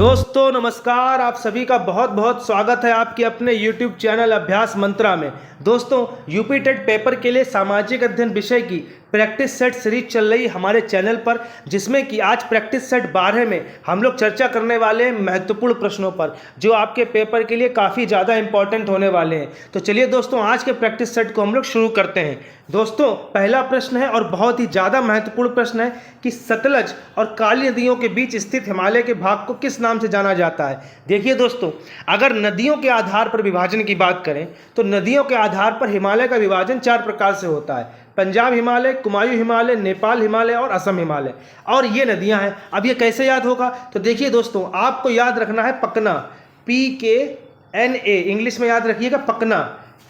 दोस्तों नमस्कार। आप सभी का बहुत बहुत स्वागत है आपके अपने YouTube चैनल अभ्यास मंत्रा में। दोस्तों यूपी टेट पेपर के लिए सामाजिक अध्ययन विषय की प्रैक्टिस सेट सीरीज चल रही हमारे चैनल पर, जिसमें कि आज प्रैक्टिस सेट 12 में हम लोग चर्चा करने वाले हैं महत्वपूर्ण प्रश्नों पर, जो आपके पेपर के लिए काफ़ी ज़्यादा इंपॉर्टेंट होने वाले हैं। तो चलिए दोस्तों, आज के प्रैक्टिस सेट को हम लोग शुरू करते हैं। दोस्तों पहला प्रश्न है और बहुत ही ज़्यादा महत्वपूर्ण प्रश्न है कि सतलज और काली नदियों के बीच स्थित हिमालय के भाग को किस नाम से जाना जाता है। देखिए दोस्तों, अगर नदियों के आधार पर विभाजन की बात करें तो नदियों के आधार पर हिमालय का विभाजन 4 प्रकार से होता है: पंजाब हिमालय, कुमायूं हिमालय, नेपाल हिमालय और असम हिमालय। और ये नदियां हैं। अब ये कैसे याद होगा? तो देखिए दोस्तों, आपको याद रखना है पकना, PKNA, इंग्लिश में याद रखिएगा पकना,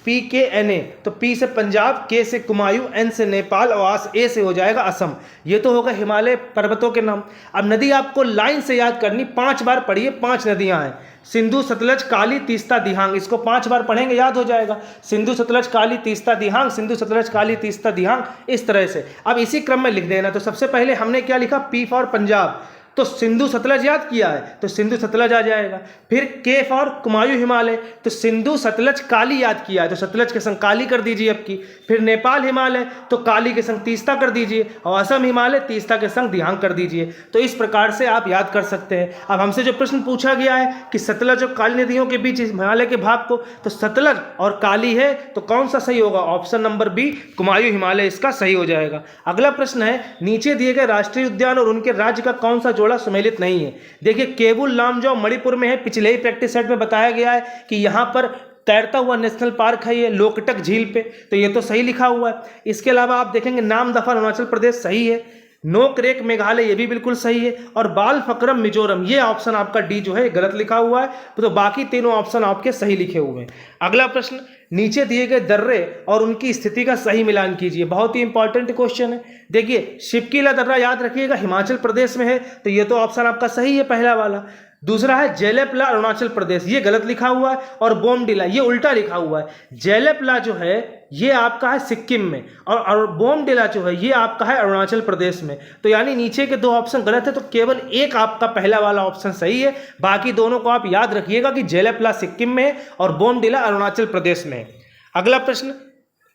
PKNA। तो P से पंजाब, K से कुमायूं, N से नेपाल और A से हो जाएगा असम। ये तो होगा हिमालय पर्वतों के नाम। अब नदी आपको लाइन से याद करनी, 5 बार पढ़िए। 5 नदियां हैं: सिंधु, सतलज, काली, तीस्ता, दिहांग। इसको 5 बार पढ़ेंगे, याद हो जाएगा। सिंधु, सतलज, काली, तीस्ता, दिहांग, सिंधु, सतलज, काली, तीस्ता, दिहांग, इस तरह से। अब इसी क्रम में लिख देना। तो सबसे पहले हमने क्या लिखा? P फॉर पंजाब, तो सिंधु सतलज याद किया है, तो सिंधु सतलज आ जाएगा। फिर K फॉर कुमायूं हिमालय, तो सिंधु सतलज काली याद किया है, तो सतलज के संग काली कर दीजिए अब की। फिर नेपाल हिमालय, तो काली के संग तीस्ता कर दीजिए, और असम हिमालय तीस्ता के संग दिहांग कर दीजिए। तो इस प्रकार से आप याद कर सकते हैं। अब हमसे जो प्रश्न पूछा गया है कि सतलज और काली नदियों के बीच हिमालय के भाग को, तो सतलज और काली है, तो कौन सा सही होगा? Option number B, Kumaon Himalaya, इसका सही हो जाएगा। अगला प्रश्न है, नीचे दिए गए राष्ट्रीय उद्यान और उनके राज्य का कौन सा सम्मिलित नहीं है। देखिए, केबुल लामजाओ मणिपुर में है। पिछले ही प्रैक्टिस सेट में बताया गया है कि यहां पर तैरता हुआ नेशनल पार्क है ये, लोकटक झील पे, तो ये तो सही लिखा हुआ है। इसके अलावा आप देखेंगे नामदफा अरुणाचल प्रदेश सही है, नोकरेक मेघालय ये भी बिल्कुल सही है, और बाल फकरम मिजोरम, ये ऑप्शन आपका डी जो है गलत लिखा हुआ है। तो बाकी तीनों ऑप्शन आपके सही लिखे हुए हैं। अगला प्रश्न, नीचे दिए गए दर्रे और उनकी स्थिति का सही मिलान कीजिए। बहुत ही इंपॉर्टेंट क्वेश्चन है। देखिए, शिपकीला दर्रा याद रखिएगा हिमाचल प्रदेश में है, तो ये तो ऑप्शन आपका सही है पहला वाला। दूसरा है जेलेपला अरुणाचल प्रदेश, ये गलत लिखा हुआ है, और बोमडिला ये उल्टा लिखा हुआ है। जेलेपला जो है ये आपका है सिक्किम में, और बोमडिला जो है ये आपका है अरुणाचल प्रदेश में। तो यानी नीचे के 2 ऑप्शन गलत है, तो केवल एक आपका पहला वाला ऑप्शन सही है। बाकी दोनों को आप याद रखिएगा कि जेलेपला सिक्किम में है और बोमडिला अरुणाचल प्रदेश में है। अगला प्रश्न,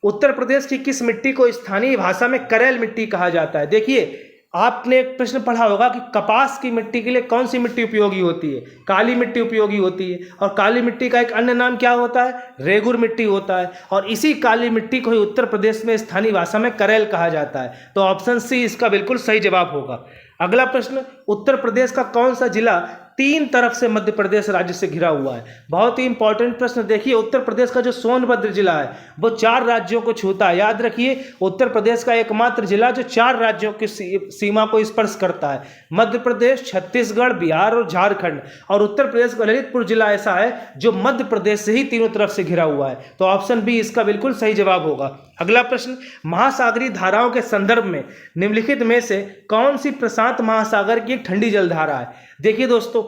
उत्तर प्रदेश की किस मिट्टी को स्थानीय भाषा में करेल मिट्टी कहा जाता है? देखिए, आपने एक प्रश्न पढ़ा होगा कि कपास की मिट्टी के लिए कौन सी मिट्टी उपयोगी होती है? काली मिट्टी उपयोगी होती है। और काली मिट्टी का एक अन्य नाम क्या होता है? रेगुर मिट्टी होता है। और इसी काली मिट्टी को ही उत्तर प्रदेश में स्थानीय भाषा में करेल कहा जाता है। तो ऑप्शन सी इसका बिल्कुल सही जवाब होगा। अगला प्रश्न, उत्तर प्रदेश का कौन सा जिला 3 तरफ से मध्य प्रदेश राज्य से घिरा हुआ है? बहुत ही इंपॉर्टेंट प्रश्न। देखिए, उत्तर प्रदेश का जो सोनभद्र जिला है वो 4 राज्यों को छूता है। याद रखिए, उत्तर प्रदेश का एकमात्र जिला जो 4 राज्यों की सीमा को स्पर्श करता है: मध्य प्रदेश, छत्तीसगढ़, बिहार और झारखंड। और उत्तर प्रदेश का ललितपुर जिला ऐसा है जो मध्य प्रदेश से ही तीनों तरफ से घिरा हुआ है। तो ऑप्शन बी इसका बिल्कुल सही जवाब होगा। अगला प्रश्न, महासागरीय धाराओं के संदर्भ में निम्नलिखित में से कौन सी प्रशांत महासागर की एक ठंडी जलधारा है? देखिए दोस्तों,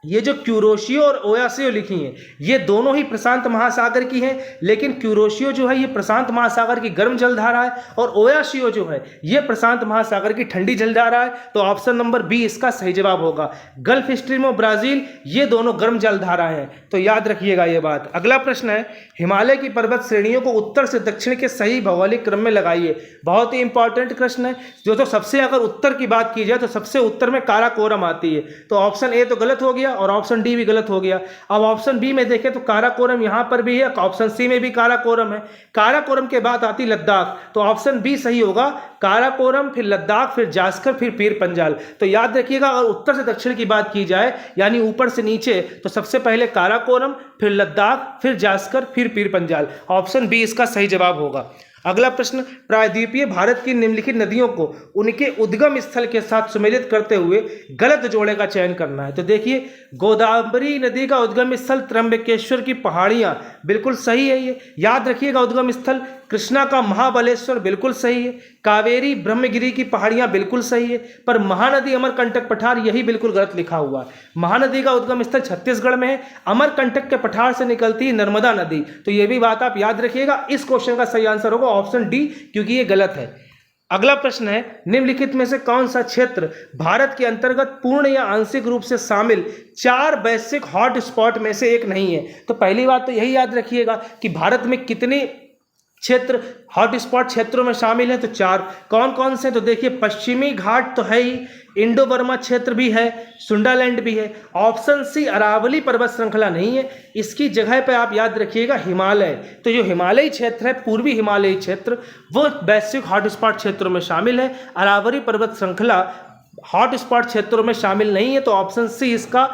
ये जो क्यूरोशियो और ओयासियो लिखी हैं ये दोनों ही प्रशांत महासागर की हैं, लेकिन क्यूरोशियो जो है ये प्रशांत महासागर की गर्म जलधारा है, और ओयासियो जो है ये प्रशांत महासागर की ठंडी जलधारा है। तो ऑप्शन नंबर बी इसका सही जवाब होगा। गल्फ स्ट्रीम और ब्राजील ये दोनों गर्म जलधारा हैं, तो याद रखिएगा ये बात। अगला प्रश्न है, हिमालय की पर्वत श्रेणियों को उत्तर से दक्षिण के सही भौगोलिक क्रम में लगाइए। बहुत ही इंपॉर्टेंट प्रश्न है। जो सबसे अगर उत्तर की बात की जाए तो सबसे उत्तर में काराकोरम आती है, तो ऑप्शन ए तो गलत हो गया और ऑप्शन डी भी गलत हो गया। अब ऑप्शन बी में देखें तो काराकोरम यहां पर भी है, ऑप्शन सी में भी काराकोरम है। काराकोरम के बाद आती लद्दाख, तो ऑप्शन बी सही होगा। काराकोरम, फिर लद्दाख, फिर जास्कर, फिर पीर पंजाल। तो याद रखिएगा, अगर उत्तर से दक्षिण की बात की जाए यानी ऊपर से नीचे, तो सबसे पहले काराकोरम, फिर लद्दाख, फिर जास्कर, फिर पीर पंजाल। ऑप्शन बी इसका सही जवाब होगा। अगला प्रश्न, प्रायद्वीपीय भारत की निम्नलिखित नदियों को उनके उद्गम स्थल के साथ सुमेलित करते हुए गलत जोड़े का चयन करना है। तो देखिए, गोदावरी नदी का उद्गम स्थल त्र्यंबकेश्वर की पहाड़ियां बिल्कुल सही है। ये याद रखिएगा उद्गम स्थल। कृष्णा का महाबलेश्वर बिल्कुल सही है। कावेरी ब्रह्मगिरी की पहाड़ियां बिल्कुल सही है, पर महानदी अमरकंटक पठार यही बिल्कुल गलत लिखा हुआ है। महानदी का उद्गम स्थल छत्तीसगढ़ में है, अमरकंटक के पठार से निकलती है नर्मदा नदी। तो ये भी बात आप याद रखिएगा। इस क्वेश्चन का सही आंसर होगा ऑप्शन डी, क्योंकि ये गलत है। अगला प्रश्न है, निम्नलिखित में से कौन सा क्षेत्र भारत के अंतर्गत पूर्ण या आंशिक रूप से शामिल 4 वैश्विक हॉट स्पॉट में से एक नहीं है? तो पहली बात तो यही याद रखिएगा कि भारत में कितने क्षेत्र हॉट स्पॉट क्षेत्रों में शामिल है, तो 4। कौन कौन से? तो देखिए, पश्चिमी घाट तो है ही, इंडो बर्मा क्षेत्र भी है, सुंडालैंड भी है। ऑप्शन सी अरावली पर्वत श्रृंखला नहीं है, इसकी जगह पे आप याद रखिएगा हिमालय। तो जो हिमालयी क्षेत्र है, पूर्वी हिमालयी क्षेत्र, वो वैश्विक हॉट स्पॉट क्षेत्रों में शामिल है। अरावली पर्वत श्रृंखला हॉट स्पॉट क्षेत्रों में शामिल नहीं है, तो ऑप्शन सी इसका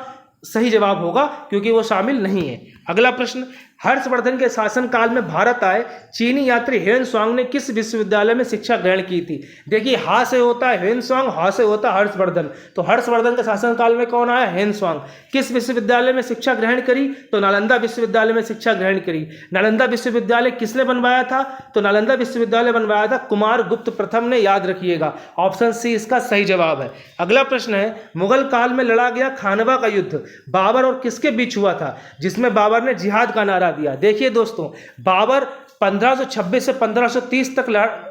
सही जवाब होगा, क्योंकि वो शामिल नहीं है। अगला प्रश्न, हर्षवर्धन के शासनकाल में भारत आए चीनी यात्री हेन स्वांग ने किस विश्वविद्यालय में शिक्षा ग्रहण की थी? देखिए, हा से होता है हेन स्वांग, हा से होता है हर्षवर्धन। तो हर्षवर्धन के शासनकाल में कौन आया? हेन स्वांग। किस विश्वविद्यालय में शिक्षा ग्रहण करी? तो नालंदा विश्वविद्यालय में शिक्षा ग्रहण करी। नालंदा विश्वविद्यालय किसने बनवाया था? तो नालंदा विश्वविद्यालय बनवाया था कुमार गुप्त प्रथम ने, याद रखिएगा। ऑप्शन सी इसका सही जवाब है। अगला प्रश्न है, मुगल काल में लड़ा गया खानवा का युद्ध बाबर और किसके बीच हुआ था, जिसमें बाबर ने जिहाद का नारा दिया? देखिए दोस्तों, बाबर 1526 से 1530 तक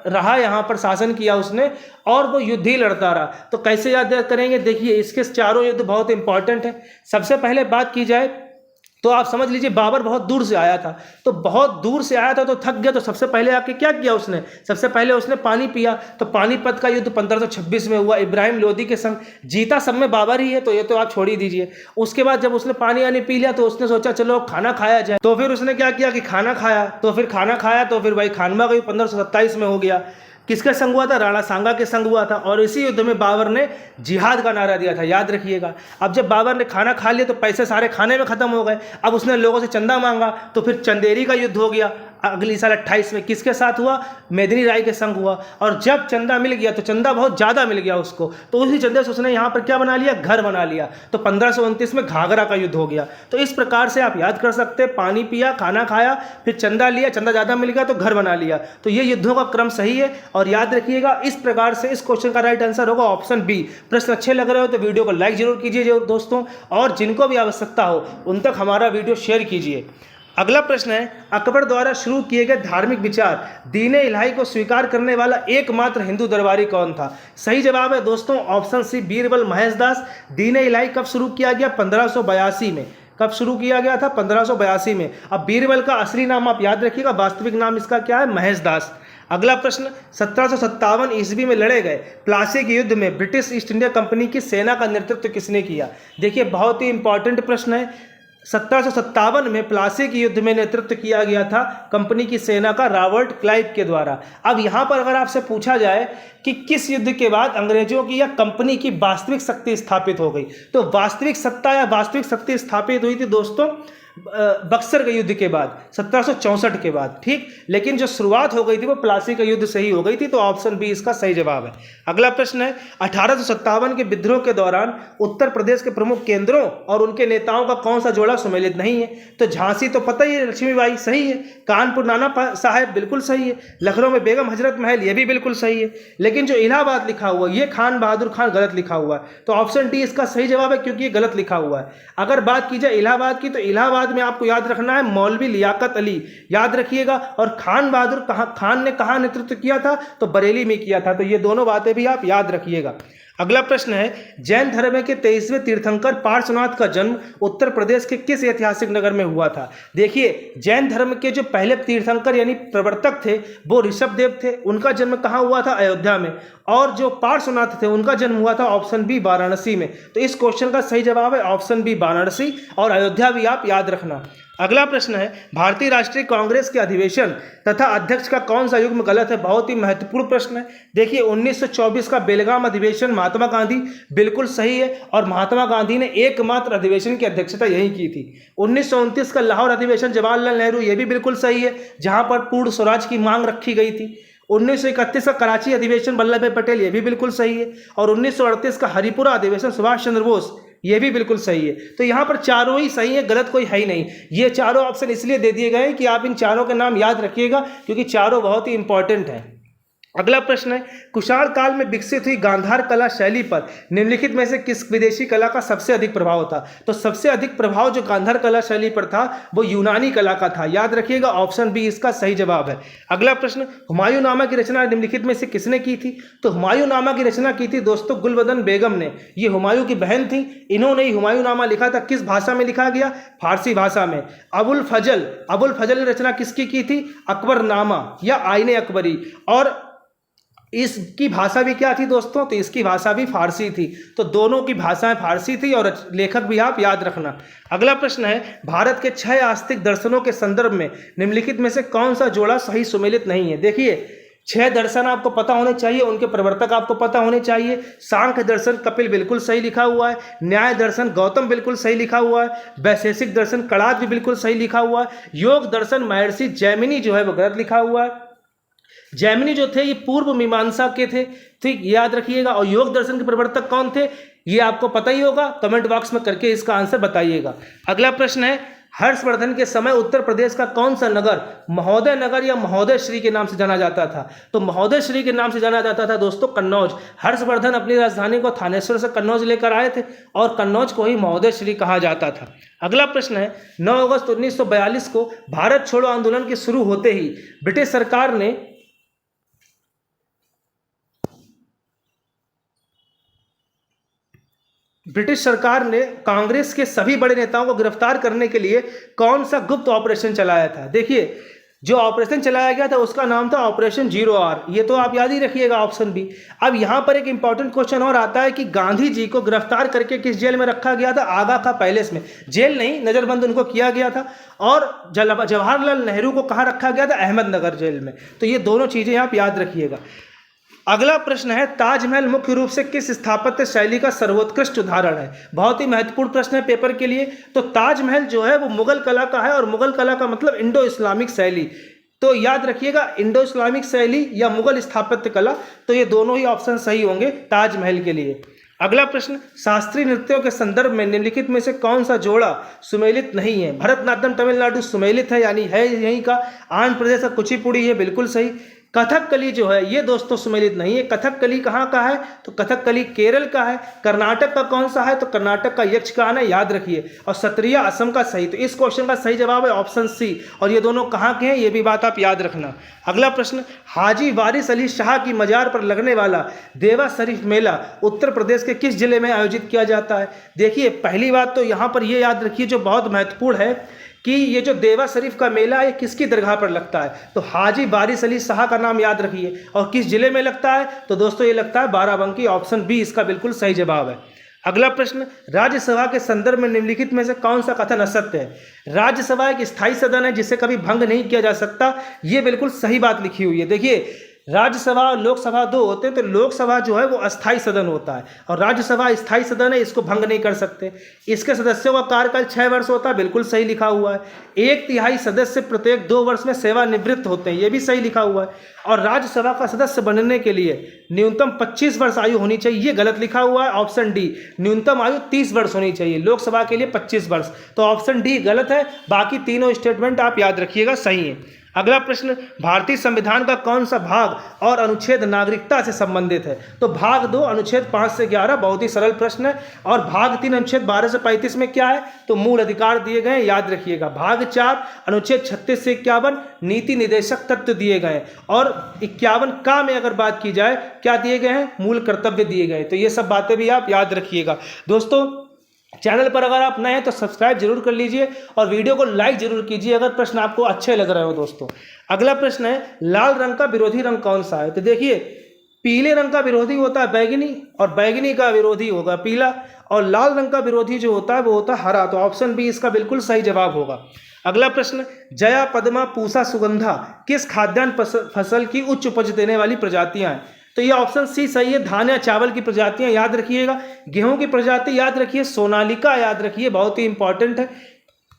रहा, यहां पर शासन किया उसने, और वो युद्ध ही लड़ता रहा। तो कैसे याद करेंगे? देखिए, इसके चारों युद्ध बहुत इंपॉर्टेंट है। सबसे पहले बात की जाए तो आप समझ लीजिए, बाबर बहुत दूर से आया था, तो बहुत दूर से आया था तो थक गया, तो सबसे पहले आके क्या किया उसने? सबसे पहले उसने पानी पिया। तो पानीपत का युद्ध 1526 में हुआ, इब्राहिम लोदी के संग। जीता सब में बाबर ही है, तो ये तो आप छोड़ ही दीजिए। उसके बाद जब उसने पानी आनी पी लिया, तो उसने सोचा चलो खाना खाया जाए। तो फिर उसने क्या किया कि खाना खाया, तो फिर भाई खानवा का युद्ध 1527 में हो गया। किसके संग हुआ था? राणा सांगा के संग हुआ था, और इसी युद्ध में बाबर ने जिहाद का नारा दिया था, याद रखिएगा। अब जब बाबर ने खाना खा लिया तो पैसे सारे खाने में खत्म हो गए। अब उसने लोगों से चंदा मांगा, तो फिर चंदेरी का युद्ध हो गया अगली साल 28 में। किसके साथ हुआ? मेदिनी राय के संग हुआ। और जब चंदा मिल गया, तो चंदा बहुत ज़्यादा मिल गया उसको, तो उसी चंदे से उसने यहाँ पर क्या बना लिया? घर बना लिया। तो 1529 में घाघरा का युद्ध हो गया। तो इस प्रकार से आप याद कर सकते हैं, पानी पिया, खाना खाया, फिर चंदा लिया, चंदा ज़्यादा मिल गया तो घर बना लिया। तो ये युद्धों का क्रम सही है, और याद रखिएगा इस प्रकार से इस क्वेश्चन का राइट आंसर होगा ऑप्शन बी। प्रश्न अच्छे लग रहे हो तो वीडियो को लाइक जरूर कीजिए दोस्तों, और जिनको भी आवश्यकता हो उन तक हमारा वीडियो शेयर कीजिए। अगला प्रश्न है, अकबर द्वारा शुरू किए गए धार्मिक विचार दीन इलाही को स्वीकार करने वाला एकमात्र हिंदू दरबारी कौन था? सही जवाब है दोस्तों ऑप्शन सी, बीरबल महेश दास। दीन इलाही कब शुरू किया गया? 1582 में। कब शुरू किया गया था? 1582 में। अब बीरबल का असली नाम आप याद रखिएगा, वास्तविक नाम इसका क्या है? महेश दास। अगला प्रश्न, 1757 ईस्वी में लड़े गए प्लासी के युद्ध में ब्रिटिश ईस्ट इंडिया कंपनी की सेना का नेतृत्व किसने किया? देखिए, बहुत ही इंपॉर्टेंट प्रश्न है। 1757 में प्लासी के युद्ध में नेतृत्व किया गया था कंपनी की सेना का रॉबर्ट क्लाइव के द्वारा। अब यहाँ पर अगर आपसे पूछा जाए कि किस युद्ध के बाद अंग्रेजों की या कंपनी की वास्तविक शक्ति स्थापित हो गई, तो वास्तविक सत्ता या वास्तविक शक्ति स्थापित हुई थी दोस्तों बक्सर के युद्ध के बाद, 1764 के बाद, ठीक। लेकिन जो शुरुआत हो गई थी वो प्लासी का युद्ध से ही हो गई थी, तो ऑप्शन बी इसका सही जवाब है। अगला प्रश्न है, 1857 के विद्रोह के दौरान उत्तर प्रदेश के प्रमुख केंद्रों और उनके नेताओं का कौन सा जोड़ा सुमेलित नहीं है? तो झांसी तो पता ही है, लक्ष्मीबाई सही है। कानपुर नाना साहेब बिल्कुल सही है। लखनऊ में बेगम हजरत महल ये भी बिल्कुल सही है। लेकिन जो इलाहाबाद लिखा हुआ ये खान बहादुर खान गलत लिखा हुआ है, तो ऑप्शन डी इसका सही जवाब है, क्योंकि ये गलत लिखा हुआ है। अगर बात की जाए इलाहाबाद की, तो इलाहाबाद में आपको याद रखना है मौलवी लियाकत अली, याद रखिएगा। और खान बहादुर खान ने कहाँ नेतृत्व किया था? तो बरेली में किया था। तो ये दोनों बातें भी आप याद रखिएगा। अगला प्रश्न है, जैन धर्म के 23वें तीर्थंकर पार्श्वनाथ का जन्म उत्तर प्रदेश के किस ऐतिहासिक नगर में हुआ था? देखिए, जैन धर्म के जो पहले तीर्थंकर यानी प्रवर्तक थे वो ऋषभदेव थे। उनका जन्म कहाँ हुआ था? अयोध्या में। और जो पार्श्वनाथ थे उनका जन्म हुआ था ऑप्शन बी वाराणसी में। तो इस क्वेश्चन का सही जवाब है ऑप्शन बी वाराणसी, और अयोध्या भी आप याद रखना। अगला प्रश्न है, भारतीय राष्ट्रीय कांग्रेस के अधिवेशन तथा अध्यक्ष का कौन सा युग्म गलत है? बहुत ही महत्वपूर्ण प्रश्न है। देखिए, 1924 का बेलगाम अधिवेशन महात्मा गांधी बिल्कुल सही है, और महात्मा गांधी ने एकमात्र अधिवेशन की अध्यक्षता यही की थी। 1929 का लाहौर अधिवेशन जवाहरलाल नेहरू ये भी बिल्कुल सही है, जहां पर पूर्ण स्वराज की मांग रखी गई थी। 1931 का कराची अधिवेशन वल्लभ भाई पटेल ये भी बिल्कुल सही है, और 1938 का हरिपुरा अधिवेशन सुभाष चंद्र बोस ये भी बिल्कुल सही है। तो यहाँ पर चारों ही सही है, गलत कोई है ही नहीं। ये चारों ऑप्शन इसलिए दे दिए गए हैं कि आप इन चारों के नाम याद रखिएगा, क्योंकि चारों बहुत ही इंपॉर्टेंट हैं। अगला प्रश्न है, कुषाण काल में विकसित हुई गांधार कला शैली पर निम्नलिखित में से किस विदेशी कला का सबसे अधिक प्रभाव था? तो सबसे अधिक प्रभाव जो गांधार कला शैली पर था वो यूनानी कला का था। याद रखिएगा, ऑप्शन बी इसका सही जवाब है। अगला प्रश्न, हुमायूंनामा की रचना निम्नलिखित में से किसने की थी? तो हुमायूंनामा की रचना की थी दोस्तों गुलबदन बेगम ने। ये हुमायूं की बहन थी, इन्होंने ही हुमायूंनामा लिखा था। किस भाषा में लिखा गया? फारसी भाषा में। अबुल फजल ने रचना किसकी की थी? अकबरनामा या आईने अकबरी। और इसकी भाषा भी क्या थी दोस्तों? तो इसकी भाषा भी फारसी थी। तो दोनों की भाषाएं फारसी थी और लेखक भी आप याद रखना। अगला प्रश्न है, भारत के 6 आस्तिक दर्शनों के संदर्भ में निम्नलिखित में से कौन सा जोड़ा सही सुमेलित नहीं है? देखिए, 6 दर्शन आपको पता होने चाहिए, उनके प्रवर्तक आपको पता होने चाहिए। सांख्य दर्शन कपिल बिल्कुल सही लिखा हुआ है, न्याय दर्शन गौतम बिल्कुल सही लिखा हुआ है, वैशेषिक दर्शन कणाद भी बिल्कुल सही लिखा हुआ है, योग दर्शन महर्षि जैमिनी जो है वो गलत लिखा हुआ है। जैमिनी जो थे ये पूर्व मीमांसा के थे, ठीक, याद रखिएगा। और योग दर्शन के प्रवर्तक कौन थे ये आपको पता ही होगा, कमेंट बॉक्स में करके इसका आंसर बताइएगा। अगला प्रश्न है, हर्षवर्धन के समय उत्तर प्रदेश का कौन सा नगर महोदय नगर या महोदय श्री के नाम से जाना जाता था? तो महोदय श्री के नाम से जाना जाता था दोस्तों कन्नौज। हर्षवर्धन अपनी राजधानी को थानेश्वर से कन्नौज लेकर आए थे और कन्नौज को ही महोदय श्री कहा जाता था। अगला प्रश्न है, 9 अगस्त 1942 को भारत छोड़ो आंदोलन के शुरू होते ही ब्रिटिश सरकार ने कांग्रेस के सभी बड़े नेताओं को गिरफ्तार करने के लिए कौन सा गुप्त ऑपरेशन चलाया था? देखिए, जो ऑपरेशन चलाया गया था उसका नाम था ऑपरेशन 0R। ये तो आप याद ही रखिएगा, ऑप्शन बी। अब यहां पर एक इंपॉर्टेंट क्वेश्चन और आता है कि गांधी जी को गिरफ्तार करके किस जेल में रखा गया था? आगा का पैलेस में। जेल नहीं, नजरबंद उनको किया गया था। और जवाहरलाल नेहरू को कहाँ रखा गया था? अहमदनगर जेल में। तो ये दोनों चीजें आप याद रखिएगा। अगला प्रश्न है, ताजमहल मुख्य रूप से किस स्थापत्य शैली का सर्वोत्कृष्ट उदाहरण है? बहुत ही महत्वपूर्ण प्रश्न है पेपर के लिए। तो ताजमहल जो है वो मुगल कला का है, और मुगल कला का मतलब इंडो इस्लामिक शैली। तो याद रखिएगा, इंडो इस्लामिक शैली या मुगल स्थापत्य कला, तो ये दोनों ही ऑप्शन सही होंगे ताजमहल के लिए। अगला प्रश्न, शास्त्रीय नृत्यों के संदर्भ में निम्नलिखित में से कौन सा जोड़ा सुमेलित नहीं है? भरतनाट्यम तमिलनाडु सुमेलित है, यानी है यहीं का। आंध्र प्रदेश का कुचिपुड़ी है, बिल्कुल सही। कथकली जो है ये दोस्तों सुमेलित नहीं है। कथकली कहाँ का है? तो कथकली केरल का है। कर्नाटक का कौन सा है? तो कर्नाटक का यक्षगान है, याद रखिए। और सत्रिया असम का सही। तो इस क्वेश्चन का सही जवाब है ऑप्शन सी। और ये दोनों कहाँ के हैं ये भी बात आप याद रखना। अगला प्रश्न, हाजी वारिस अली शाह की मजार पर लगने वाला देवा शरीफ मेला उत्तर प्रदेश के किस जिले में आयोजित किया जाता है? देखिए, पहली बात तो यहाँ पर ये याद रखिए जो बहुत महत्वपूर्ण है कि ये जो देवा शरीफ का मेला है किसकी दरगाह पर लगता है? तो हाजी वारिस अली शाह का नाम याद रखिए। और किस जिले में लगता है? तो दोस्तों ये लगता है बाराबंकी। ऑप्शन बी इसका बिल्कुल सही जवाब है। अगला प्रश्न, राज्यसभा के संदर्भ में निम्नलिखित में से कौन सा कथन असत्य है? राज्यसभा एक स्थायी सदन है जिसे कभी भंग नहीं किया जा सकता। ये बिल्कुल सही बात लिखी हुई है। देखिए, राज्यसभा और लोकसभा दो होते हैं, तो लोकसभा जो है वो अस्थायी सदन होता है और राज्यसभा स्थायी सदन है, इसको भंग नहीं कर सकते। इसके सदस्यों का कार्यकाल 6 वर्ष होता है, बिल्कुल सही लिखा हुआ है। 1/3 सदस्य प्रत्येक 2 वर्ष में सेवानिवृत्त होते हैं, ये भी सही लिखा हुआ है। और राज्यसभा का सदस्य बनने के लिए न्यूनतम 25 वर्ष आयु होनी चाहिए, ये गलत लिखा हुआ है ऑप्शन डी। न्यूनतम आयु 30 वर्ष होनी चाहिए, लोकसभा के लिए 25 वर्ष। तो ऑप्शन डी गलत है, बाकी तीनों स्टेटमेंट आप याद रखिएगा सही है। अगला प्रश्न, भारतीय संविधान का कौन सा भाग और अनुच्छेद नागरिकता से संबंधित है? तो भाग 2 अनुच्छेद 5 से 11 बहुत ही सरल प्रश्न है। और भाग 3 अनुच्छेद 12 से 35 में क्या है? तो मूल अधिकार दिए गए हैं, याद रखिएगा। भाग 4 अनुच्छेद 36 से 51 नीति निर्देशक तत्व दिए गए। और 51 का में अगर बात की जाए क्या दिए गए हैं? मूल कर्तव्य दिए गए। तो ये सब बातें भी आप याद रखिएगा। दोस्तों, चैनल पर अगर आप नए हैं तो सब्सक्राइब जरूर कर लीजिए और वीडियो को लाइक जरूर कीजिए अगर प्रश्न आपको अच्छे लग रहे हो। दोस्तों, अगला प्रश्न है, लाल रंग का विरोधी रंग कौन सा है? तो देखिए, पीले रंग का विरोधी होता है बैगनी, और बैगनी का विरोधी होगा पीला, और लाल रंग का विरोधी जो होता है वो होता है हरा। तो ऑप्शन बी इसका बिल्कुल सही जवाब होगा। अगला प्रश्न, जया, पद्मा, पूसा, सुगंधा किस खाद्यान्न फसल की उच्च उपज देने वाली प्रजातियां हैं? तो ये ऑप्शन सी सही है, धान या चावल की प्रजातियां याद रखिएगा। गेहूं की प्रजाति याद रखिए, सोनालिका याद रखिए, बहुत ही इंपॉर्टेंट है।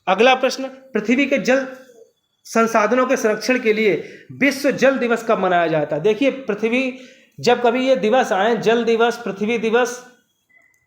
अगला प्रश्न, पृथ्वी के जल संसाधनों के संरक्षण के लिए विश्व जल दिवस कब मनाया जाता है? देखिए, पृथ्वी जब कभी ये दिवस आए, जल दिवस, पृथ्वी दिवस,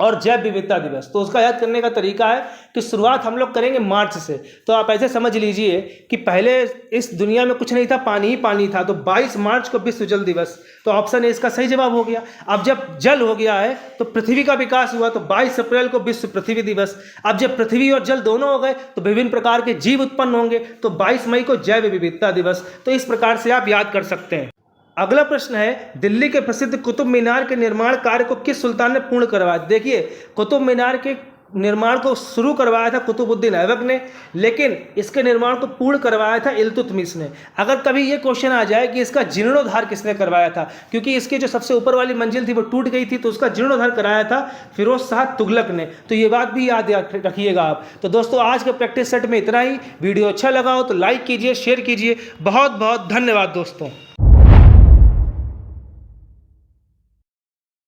और जैव विविधता दिवस। तो उसका याद करने का तरीका है कि शुरुआत हम लोग करेंगे मार्च से। तो आप ऐसे समझ लीजिए कि पहले इस दुनिया में कुछ नहीं था, पानी ही पानी था। तो 22 मार्च को विश्व जल दिवस, तो ऑप्शन ए इसका सही जवाब हो गया। अब जब जल हो गया है तो पृथ्वी का विकास हुआ, तो 22 अप्रैल को विश्व पृथ्वी दिवस। अब जब पृथ्वी और जल दोनों हो गए तो विभिन्न प्रकार के जीव उत्पन्न होंगे, तो 22 मई को जैव विविधता दिवस। तो इस प्रकार से आप याद कर सकते हैं। अगला प्रश्न है, दिल्ली के प्रसिद्ध कुतुब मीनार के निर्माण कार्य को किस सुल्तान ने पूर्ण करवाया? देखिए, कुतुब मीनार के निर्माण को शुरू करवाया था कुतुबुद्दीन ऐबक ने, लेकिन इसके निर्माण को पूर्ण करवाया था इल्तुतमिश ने। अगर कभी ये क्वेश्चन आ जाए कि इसका जीर्णोद्धार किसने करवाया था, क्योंकि इसकी जो सबसे ऊपर वाली मंजिल थी वो टूट गई थी, तो उसका जीर्णोद्धार कराया था फिरोज शाह तुगलक ने। तो ये बात भी याद रखिएगा आप। तो दोस्तों, आज के प्रैक्टिस सेट में इतना ही। वीडियो अच्छा लगा हो तो लाइक कीजिए, शेयर कीजिए। बहुत बहुत धन्यवाद दोस्तों।